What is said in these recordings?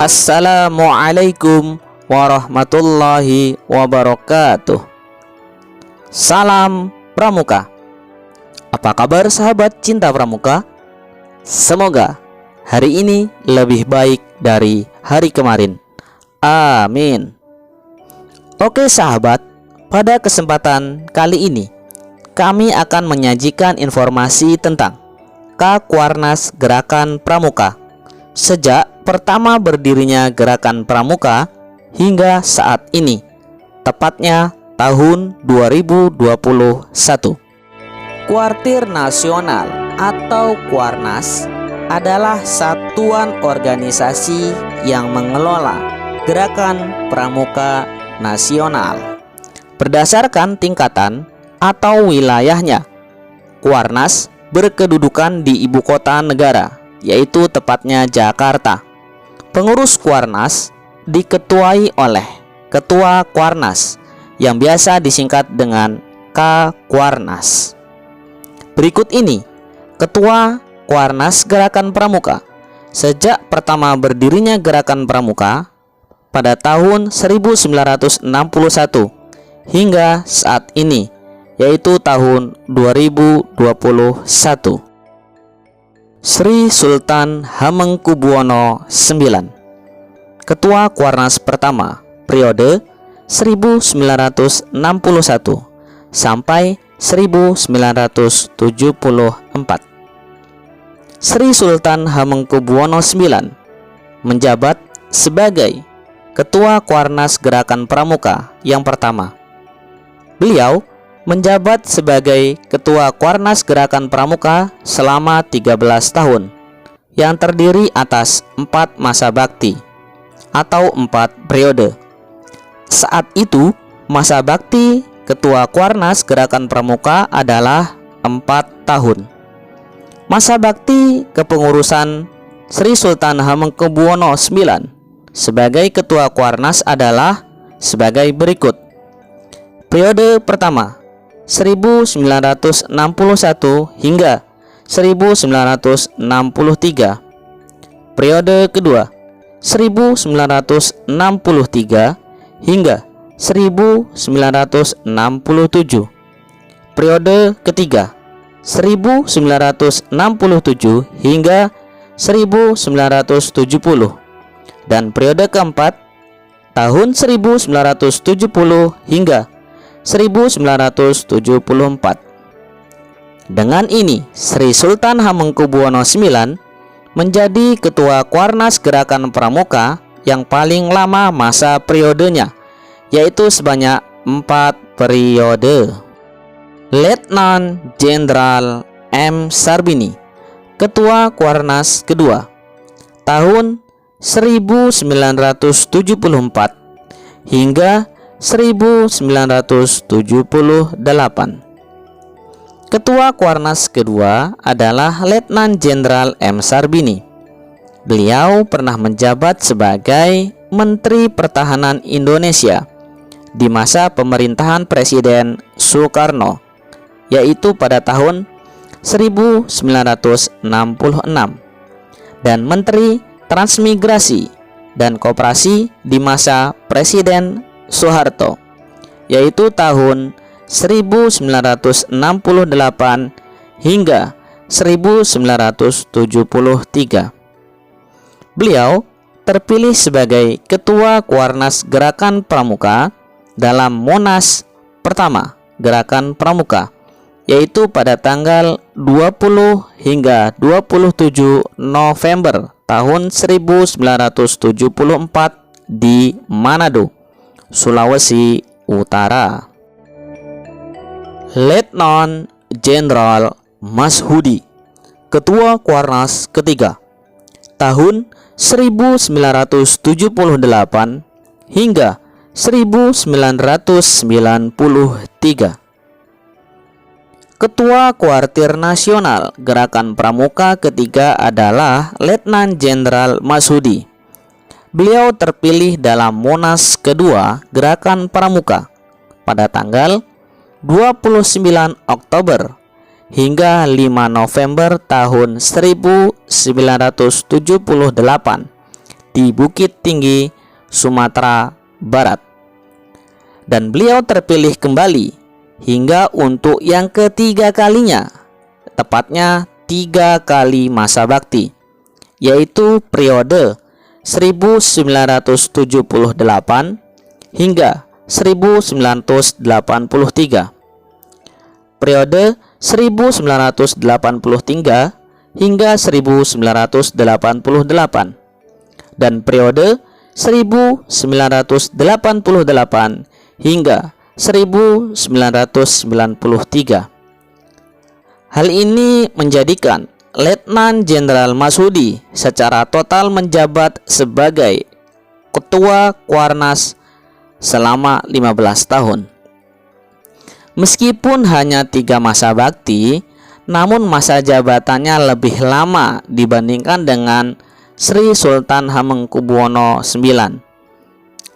Assalamualaikum warahmatullahi wabarakatuh. Salam Pramuka. Apa kabar sahabat cinta Pramuka? Semoga hari ini lebih baik dari hari kemarin. Amin. Oke sahabat, pada kesempatan kali ini kami akan menyajikan informasi tentang Kakwarnas Gerakan Pramuka sejak pertama berdirinya Gerakan Pramuka hingga saat ini, tepatnya tahun 2021. Kuartir Nasional atau Kuarnas adalah satuan organisasi yang mengelola Gerakan Pramuka Nasional. Berdasarkan tingkatan atau wilayahnya, Kuarnas berkedudukan di ibu kota negara, yaitu tepatnya Jakarta. Pengurus Kuarnas diketuai oleh Ketua Kuarnas yang biasa disingkat dengan Kakwarnas. Berikut ini Ketua Kuarnas Gerakan Pramuka sejak pertama berdirinya Gerakan Pramuka pada tahun 1961 hingga saat ini, yaitu tahun 2021. Sri Sultan Hamengkubuwono IX, Ketua Kuarnas pertama periode 1961 sampai 1974. Sri Sultan Hamengkubuwono IX menjabat sebagai Ketua Kuarnas Gerakan Pramuka yang pertama. Beliau menjabat sebagai Ketua Kuarnas Gerakan Pramuka selama 13 tahun yang terdiri atas 4 masa bakti atau 4 periode. Saat itu masa bakti Ketua Kuarnas Gerakan Pramuka adalah 4 tahun. Masa bakti kepengurusan Sri Sultan Hamengkubuwono IX sebagai Ketua Kuarnas adalah sebagai berikut. Periode pertama 1961 hingga 1963. Periode kedua 1963 hingga 1967. Periode ketiga 1967 hingga 1970. Dan periode keempat tahun 1970 hingga 1974. Dengan ini, Sri Sultan Hamengkubuwono IX menjadi Ketua Kuarnas Gerakan Pramuka yang paling lama masa periodenya, yaitu sebanyak 4 periode. Letnan Jenderal M. Sarbini, Ketua Kuarnas kedua, tahun 1974 hingga 1978. Ketua Kuarnas kedua adalah Letnan Jenderal M. Sarbini. Beliau pernah menjabat sebagai Menteri Pertahanan Indonesia di masa pemerintahan Presiden Soekarno, yaitu pada tahun 1966, dan Menteri Transmigrasi dan Koperasi di masa Presiden Soeharto, yaitu tahun 1968 hingga 1973. Beliau terpilih sebagai Ketua Kuarnas Gerakan Pramuka dalam Monas pertama Gerakan Pramuka, yaitu pada tanggal 20 hingga 27 November tahun 1974 di Manado, Sulawesi Utara. Letnan Jenderal Mashudi, Ketua Kuarnas ketiga, tahun 1978 hingga 1993. Ketua Kuartir Nasional Gerakan Pramuka ketiga adalah Letnan Jenderal Mashudi. Beliau terpilih dalam Monas kedua Gerakan Pramuka pada tanggal 29 Oktober hingga 5 November tahun 1978 di Bukit Tinggi, Sumatera Barat. Dan beliau terpilih kembali hingga untuk yang ketiga kalinya, tepatnya 3 kali masa bakti, yaitu periode 1978 hingga 1983, periode 1983 hingga 1988, dan periode 1988 hingga 1993. Hal ini menjadikan Letnan Jenderal Masudi secara total menjabat sebagai Ketua Kuarnas selama 15 tahun. Meskipun hanya 3 masa bakti, namun masa jabatannya lebih lama dibandingkan dengan Sri Sultan Hamengkubuwono IX.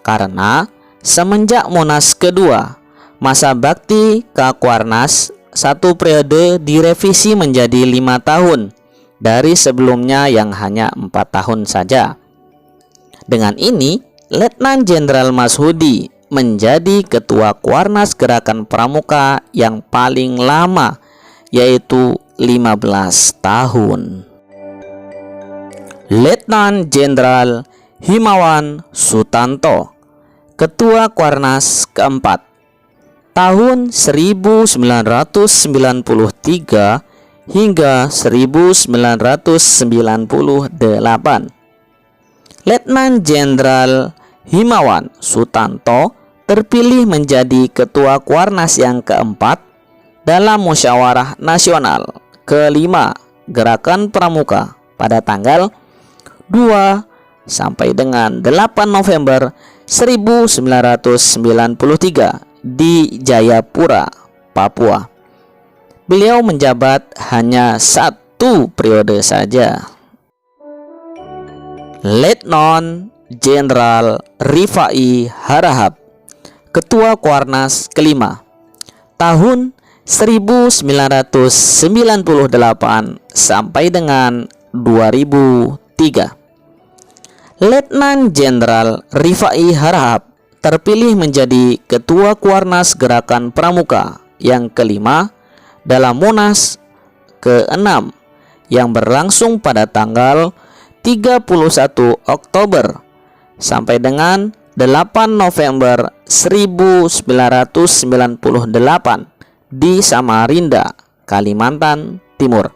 Karena semenjak Munas kedua, masa bakti Kakuarnas satu periode direvisi menjadi 5 tahun dari sebelumnya yang hanya 4 tahun saja. Dengan ini, Letnan Jenderal Masudi menjadi Ketua Kuarnas Gerakan Pramuka yang paling lama, yaitu 15 tahun. Letnan Jenderal Himawan Sutanto, Ketua Kuarnas keempat, tahun 1993 hingga 1998. Letnan Jenderal Himawan Sutanto terpilih menjadi Ketua Kuarnas yang keempat dalam Musyawarah Nasional kelima Gerakan Pramuka pada tanggal 2 sampai dengan 8 November 1993 di Jayapura, Papua. Beliau menjabat hanya 1 periode saja. Letnan Jenderal Rifai Harahap, Ketua Kuarnas kelima, tahun 1998 sampai dengan 2003. Letnan Jenderal Rifai Harahap terpilih menjadi Ketua Kuarnas Gerakan Pramuka yang kelima dalam Munas ke-6 yang berlangsung pada tanggal 31 Oktober sampai dengan 8 November 1998 di Samarinda, Kalimantan Timur.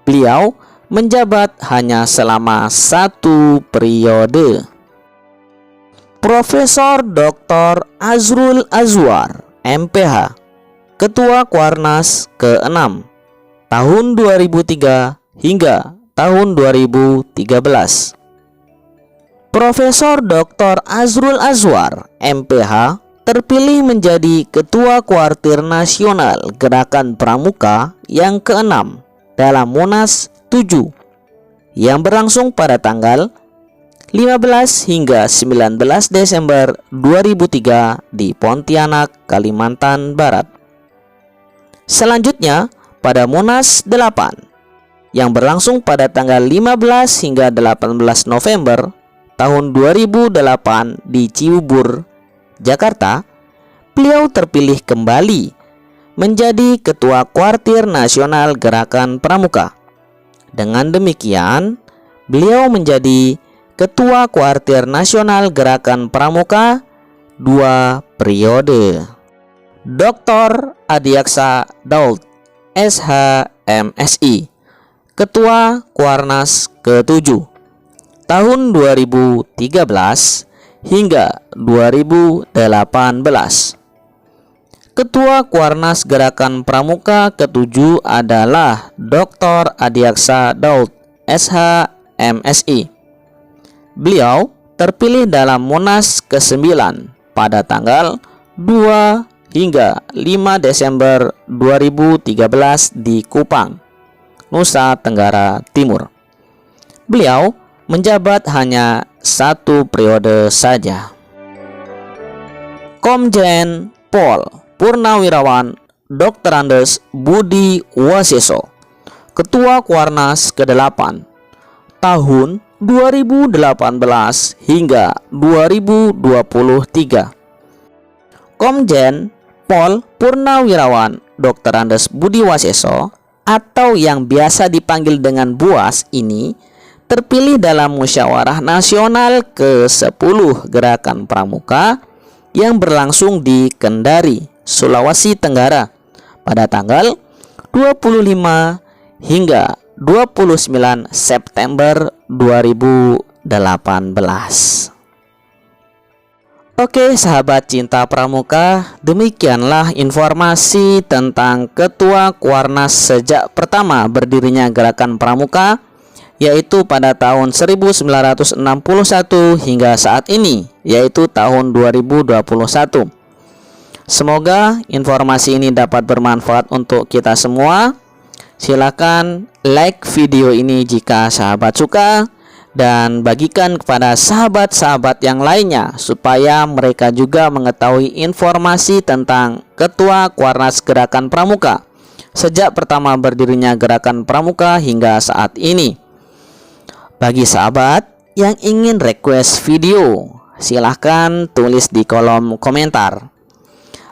Beliau menjabat hanya selama 1 periode. Profesor Dr. Azrul Azwar, MPH, Ketua Kuarnas ke-6, tahun 2003 hingga tahun 2013. Profesor Dr. Azrul Azwar, MPH, terpilih menjadi Ketua Kuartir Nasional Gerakan Pramuka yang ke-6 dalam Munas 7 yang berlangsung pada tanggal 15 hingga 19 Desember 2003 di Pontianak, Kalimantan Barat. Selanjutnya, pada Munas 8 yang berlangsung pada tanggal 15 hingga 18 November tahun 2008 di Cibubur, Jakarta, beliau terpilih kembali menjadi Ketua Kuartir Nasional Gerakan Pramuka. Dengan demikian, beliau menjadi Ketua Kuartir Nasional Gerakan Pramuka 2 periode. Dr. Adiaksa Daud, SH, MSI, Ketua Kuarnas ke-7, tahun 2013 hingga 2018. Ketua Kuarnas Gerakan Pramuka ke-7 adalah Dr. Adiaksa Daud, SH, MSI. Beliau terpilih dalam Munas ke-9 pada tanggal 2 hingga 5 Desember 2013 di Kupang, Nusa Tenggara Timur. Beliau menjabat hanya 1 periode saja. Komjen Pol Purnawirawan Dr. Andes Budi Waseso, Ketua Kuarnas ke-8, tahun 2018 hingga 2023. Komjen Pol Purnawirawan Dr. Andes Budi Waseso atau yang biasa dipanggil dengan Buas ini terpilih dalam Musyawarah Nasional ke-10 Gerakan Pramuka yang berlangsung di Kendari, Sulawesi Tenggara pada tanggal 25 hingga 29 September 2018. Oke sahabat cinta pramuka, demikianlah informasi tentang Ketua Kuarnas sejak pertama berdirinya Gerakan Pramuka, yaitu pada tahun 1961 hingga saat ini, yaitu tahun 2021. Semoga informasi ini dapat bermanfaat untuk kita semua. Silakan like video ini jika sahabat suka, dan bagikan kepada sahabat-sahabat yang lainnya supaya mereka juga mengetahui informasi tentang Ketua Kuarnas Gerakan Pramuka sejak pertama berdirinya Gerakan Pramuka hingga saat ini. Bagi sahabat yang ingin request video, silahkan tulis di kolom komentar.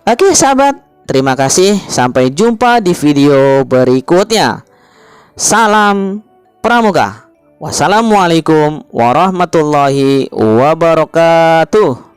Oke sahabat, terima kasih. Sampai jumpa di video berikutnya. Salam Pramuka. Wassalamualaikum warahmatullahi wabarakatuh.